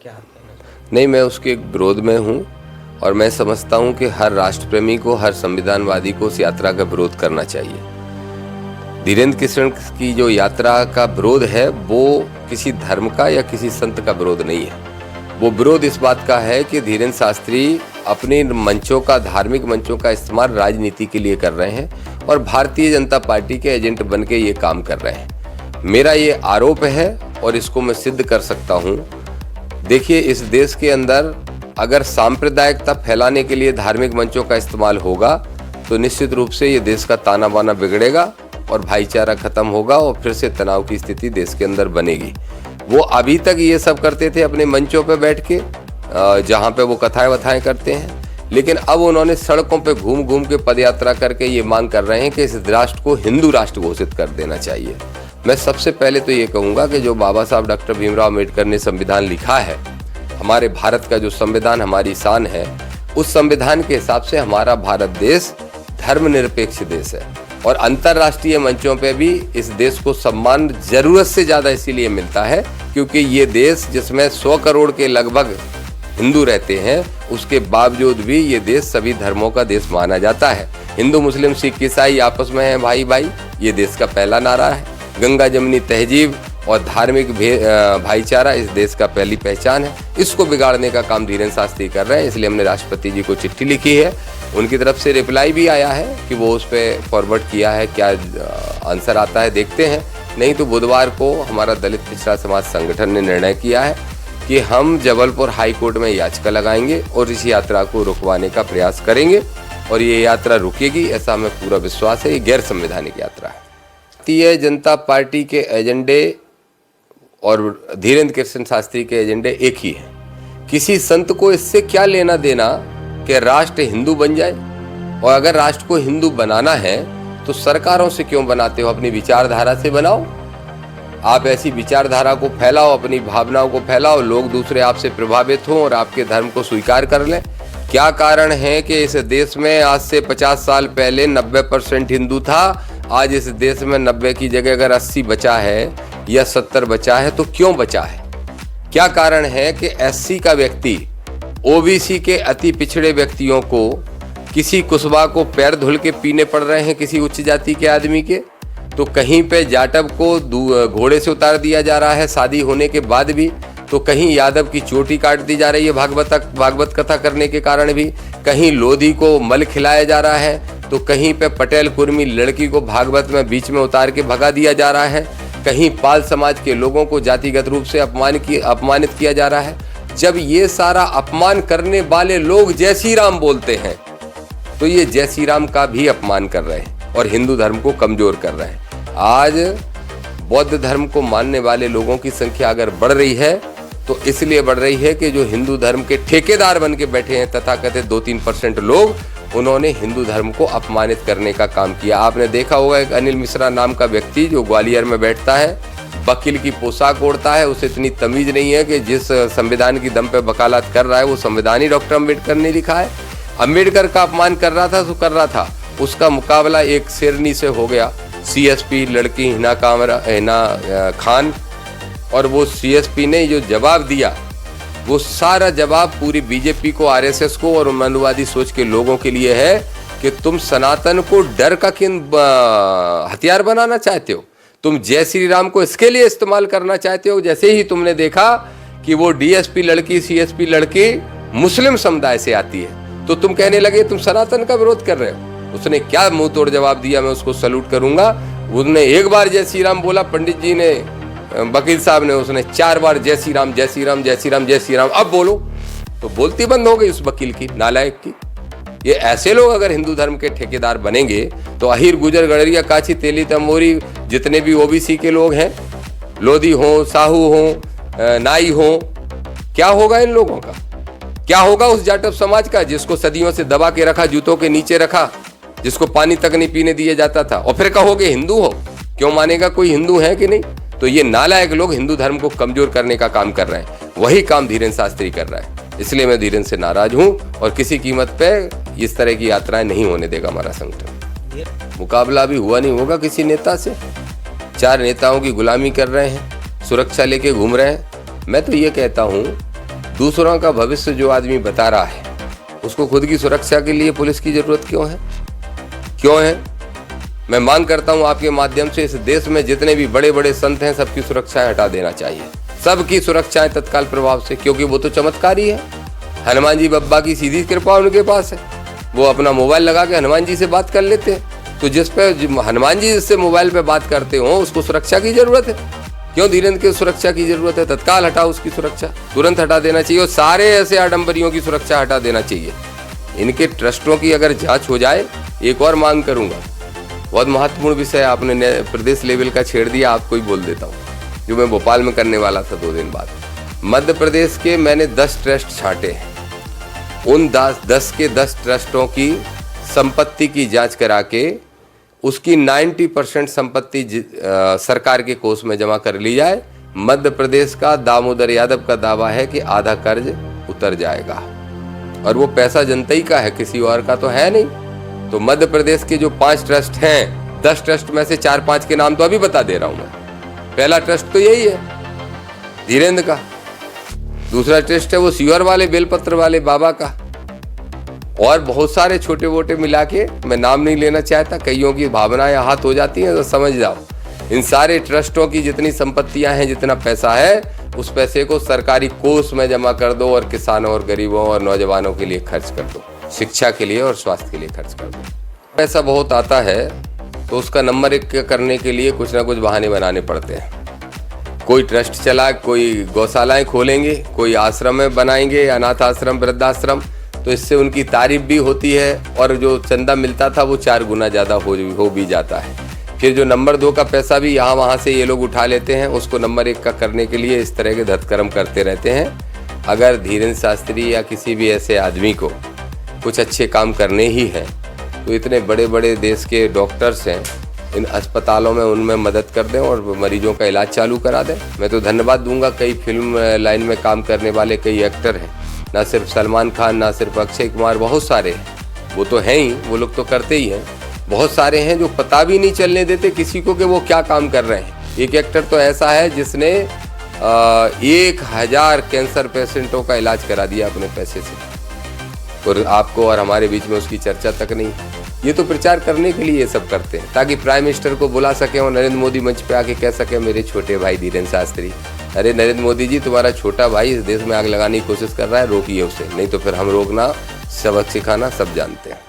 क्या? नहीं, मैं उसके विरोध में हूँ और मैं समझता हूँ कि हर राष्ट्रप्रेमी को, हर संविधानवादी को उस यात्रा का विरोध करना चाहिए। धीरेन्द्र कृष्ण की जो यात्रा का विरोध है वो किसी धर्म का या किसी संत का विरोध नहीं है। वो विरोध इस बात का है कि धीरेन्द्र शास्त्री अपने मंचों का, धार्मिक मंचों का इस्तेमाल राजनीति के लिए कर रहे हैं और भारतीय जनता पार्टी के एजेंट बन के ये काम कर रहे हैं। मेरा ये आरोप है और इसको मैं सिद्ध कर सकता हूँ। देखिए, इस देश के अंदर अगर सांप्रदायिकता फैलाने के लिए धार्मिक मंचों का इस्तेमाल होगा तो निश्चित रूप से ये देश का ताना बाना बिगड़ेगा और भाईचारा खत्म होगा और फिर से तनाव की स्थिति देश के अंदर बनेगी। वो अभी तक ये सब करते थे अपने मंचों पे बैठ के, जहाँ पे वो कथाएं वथाएं करते हैं, लेकिन अब उन्होंने सड़कों पे घूम घूम के पदयात्रा करके ये मांग कर रहे हैं कि इस राष्ट्र को हिंदू राष्ट्र घोषित कर देना चाहिए। मैं सबसे पहले तो ये कहूँगा कि जो बाबा साहब डॉक्टर भीमराव अम्बेडकर ने संविधान लिखा है, हमारे भारत का जो संविधान हमारी शान है, उस संविधान के हिसाब से हमारा भारत देश धर्मनिरपेक्ष देश है और अंतर्राष्ट्रीय मंचों पे भी इस देश को सम्मान जरूरत से ज़्यादा इसीलिए मिलता है क्योंकि ये देश जिसमें 100 करोड़ के लगभग हिंदू रहते हैं, उसके बावजूद भी ये देश सभी धर्मों का देश माना जाता है। हिंदू, मुस्लिम, सिख, ईसाई आपस में हैं भाई भाई, ये देश का पहला नारा है। गंगा जमनी तहजीब और धार्मिक भाईचारा इस देश का पहली पहचान है। इसको बिगाड़ने का काम धीरेन्द्र शास्त्री कर रहे हैं, इसलिए हमने राष्ट्रपति जी को चिट्ठी लिखी है। उनकी तरफ से रिप्लाई भी आया है कि वो उस पर फॉरवर्ड किया है, क्या आंसर आता है देखते हैं। नहीं तो बुधवार को हमारा दलित पिछड़ा समाज संगठन ने निर्णय किया है कि हम जबलपुर हाई कोर्ट में याचिका लगाएंगे और इस यात्रा को रुकवाने का प्रयास करेंगे और ये यात्रा रुकेगी, ऐसा हमें पूरा विश्वास है। ये गैर संवैधानिक यात्रा है। भारतीय जनता पार्टी के एजेंडे और धीरेन्द्र कृष्ण शास्त्री के एजेंडे एक ही है। किसी संत को इससे क्या लेना देना कि राष्ट्र हिंदू बन जाए, और अगर राष्ट्र को हिंदू बनाना है तो सरकारों से क्यों बनाते हो, अपनी विचारधारा से बनाओ। आप ऐसी विचारधारा को फैलाओ, अपनी भावनाओं को फैलाओ, लोग दूसरे आपसे प्रभावित हों और आपके धर्म को स्वीकार कर लें। क्या कारण है कि इस देश में आज से 50 साल पहले 90% हिंदू था, आज इस देश में 90 की जगह अगर 80 बचा है या 70 बचा है तो क्यों बचा है? क्या कारण है कि एससी का व्यक्ति ओबीसी के अति पिछड़े व्यक्तियों को, किसी कुशवा को पैर धुल के पीने पड़ रहे हैं किसी उच्च जाति के आदमी के, तो कहीं पे जाटव को घोड़े से उतार दिया जा रहा है शादी होने के बाद भी, तो कहीं यादव की चोटी काट दी जा रही है भागवत कथा करने के कारण भी, कहीं लोधी को मल खिलाया जा रहा है, तो कहीं पे पटेल कुर्मी लड़की को भागवत में बीच में उतार के भगा दिया जा रहा है, कहीं पाल समाज के लोगों को जातिगत रूप से अपमानित किया जा रहा है। जब ये सारा अपमान करने वाले लोग जय श्री राम बोलते हैं तो ये जय श्री राम का भी अपमान कर रहे हैं और हिंदू धर्म को कमजोर कर रहे हैं। आज बौद्ध धर्म को मानने वाले लोगों की संख्या अगर बढ़ रही है तो इसलिए बढ़ रही है कि जो हिंदू धर्म के ठेकेदार बन के बैठे हैं तथाकथित 2-3% लोग, उन्होंने हिंदू धर्म को अपमानित करने का काम किया। आपने देखा होगा एक अनिल मिश्रा नाम का व्यक्ति जो ग्वालियर में बैठता है, वकील की पोशाक ओढ़ता है, उसे इतनी तमीज नहीं है कि जिस संविधान की दम पे वकालत कर रहा है वो संविधान ही डॉक्टर अम्बेडकर ने लिखा है। अम्बेडकर का अपमान कर रहा था तो कर रहा था, उसका मुकाबला एक शेरनी से हो गया, सीएसपी लड़की हिना खान, और वो सीएसपी ने जो जवाब दिया वो सारा जवाब पूरी बीजेपी को, आरएसएस को और मनुवादी सोच के लोगों के लिए है कि तुम सनातन को डर का किन हथियार बनाना चाहते हो, तुम जय श्री राम को इसके लिए इस्तेमाल करना चाहते हो। जैसे ही तुमने देखा कि वो डीएसपी लड़की, सीएसपी लड़की मुस्लिम समुदाय से आती है तो तुम कहने लगे तुम सनातन का विरोध कर रहे हो। उसने क्या मुंह तोड़ जवाब दिया, मैं उसको सल्यूट करूंगा। उसने एक बार जय श्री राम बोला, पंडित जी ने, वकील साहब ने, उसने 4 बार जय श्री राम, जय श्री राम, जय श्री राम, जय श्री राम। अब बोलो तो बोलती बंद हो गई उस वकील की, नालायक की। ये ऐसे लोग अगर हिंदू धर्म के ठेकेदार बनेंगे तो अहिर, गुजर, गड़रिया, काछी, तेली, तमोरी, जितने भी ओबीसी के लोग हैं, लोधी हो, साहू हो, नाई हो, क्या होगा इन लोगों का? क्या होगा उस जाटव समाज का जिसको सदियों से दबा के रखा, जूतों के नीचे रखा, जिसको पानी तक नहीं पीने दिया जाता था, और फिर कहोगे हिंदू हो? क्यों मानेगा कोई हिंदू है कि नहीं? तो ये नालायक लोग हिंदू धर्म को कमजोर करने का काम कर रहे हैं, वही काम धीरेन्द्र शास्त्री कर रहा है। इसलिए मैं धीरेन्द्र से नाराज हूं और किसी कीमत पे इस तरह की यात्राएं नहीं होने देगा हमारा संगठन। मुकाबला अभी हुआ नहीं होगा किसी नेता से, 4 नेताओं की गुलामी कर रहे हैं, सुरक्षा लेके घूम रहे हैं। मैं तो ये कहता हूँ दूसरों का भविष्य जो आदमी बता रहा है, उसको खुद की सुरक्षा के लिए पुलिस की जरूरत क्यों है? क्यों है? मैं मांग करता हूं आपके माध्यम से, इस देश में जितने भी बड़े बड़े संत हैं सबकी सुरक्षाएं हटा देना चाहिए, सबकी सुरक्षाएं तत्काल प्रभाव से, क्योंकि वो तो चमत्कारी है। हनुमान जी बब्बा की सीधी कृपा उनके पास है, वो अपना मोबाइल लगा के हनुमान जी से बात कर लेते हैं। तो जिस पे हनुमान जी जिससे मोबाइल पे बात करते हो उसको सुरक्षा की जरूरत है, क्यों धीरेन्द्र की सुरक्षा की जरूरत है? तत्काल हटाओ उसकी सुरक्षा, तुरंत हटा देना चाहिए, और सारे ऐसे आडंबरियों की सुरक्षा हटा देना चाहिए। इनके ट्रस्टों की अगर जांच हो जाए, एक और मांग करूंगा, बहुत महत्वपूर्ण विषय आपने प्रदेश लेवल का छेड़ दिया, आपको ही बोल देता हूँ, जो मैं भोपाल में करने वाला था 2 दिन बाद। मध्य प्रदेश के मैंने 10 ट्रस्ट छांटे हैं, उन 10 के 10 ट्रस्टों की संपत्ति की जांच करा के उसकी 90% संपत्ति सरकार के कोष में जमा कर ली जाए। मध्य प्रदेश का दामोदर यादव का दावा है कि आधा कर्ज उतर जाएगा, और वो पैसा जनता ही का है, किसी और का तो है नहीं। तो मध्य प्रदेश के जो 5 ट्रस्ट हैं, 10 ट्रस्ट में से 4-5 के नाम तो अभी बता दे रहा हूं मैं। पहला ट्रस्ट तो यही है धीरेन्द्र का, दूसरा ट्रस्ट है वो सीवर वाले बेलपत्र वाले बाबा का, और बहुत सारे छोटे मोटे मिला के, मैं नाम नहीं लेना चाहता, कईयों की भावनाएं हाथ हो जाती हैं, तो समझ जाओ। इन सारे ट्रस्टों की जितनी संपत्तियां हैं, जितना पैसा है, उस पैसे को सरकारी कोष में जमा कर दो और किसानों और गरीबों और नौजवानों के लिए खर्च कर दो, शिक्षा के लिए और स्वास्थ्य के लिए खर्च कर दो। पैसा बहुत आता है तो उसका नंबर 1 करने के लिए कुछ ना कुछ बहाने बनाने पड़ते हैं। कोई ट्रस्ट चला, कोई गौशालाएं खोलेंगे, कोई आश्रम बनाएंगे, अनाथ आश्रम, वृद्धाश्रम, तो इससे उनकी तारीफ भी होती है, और जो चंदा मिलता था वो 4 गुना ज़्यादा हो भी जाता है। फिर जो नंबर 2 का पैसा भी यहाँ वहाँ से ये लोग उठा लेते हैं, उसको नंबर 1 का करने के लिए इस तरह के धतकर्म करते रहते हैं। अगर धीरेन्द्र शास्त्री या किसी भी ऐसे आदमी को कुछ अच्छे काम करने ही हैं, तो इतने बड़े बड़े देश के डॉक्टर्स हैं, इन अस्पतालों में उनमें मदद कर दें और मरीजों का इलाज चालू करा दें। मैं तो धन्यवाद दूंगा, कई फिल्म लाइन में काम करने वाले कई एक्टर हैं, ना सिर्फ सलमान खान, ना सिर्फ अक्षय कुमार, बहुत सारे हैं, वो तो हैं ही, वो लोग तो करते ही हैं। बहुत सारे हैं जो पता भी नहीं चलने देते किसी को कि वो क्या काम कर रहे हैं। एक एक्टर तो ऐसा है जिसने 1000 कैंसर पेशेंटों का इलाज करा दिया अपने पैसे से, और आपको और हमारे बीच में उसकी चर्चा तक नहीं। ये तो प्रचार करने के लिए ये सब करते हैं, ताकि प्राइम मिनिस्टर को बुला सके और नरेंद्र मोदी मंच पे आके कह सके, मेरे छोटे भाई धीरेन्द्र शास्त्री, अरे नरेंद्र मोदी जी, तुम्हारा छोटा भाई इस देश में आग लगाने की कोशिश कर रहा है, रोकिए उसे, नहीं तो फिर हम रोकना, सबक सिखाना सब जानते हैं।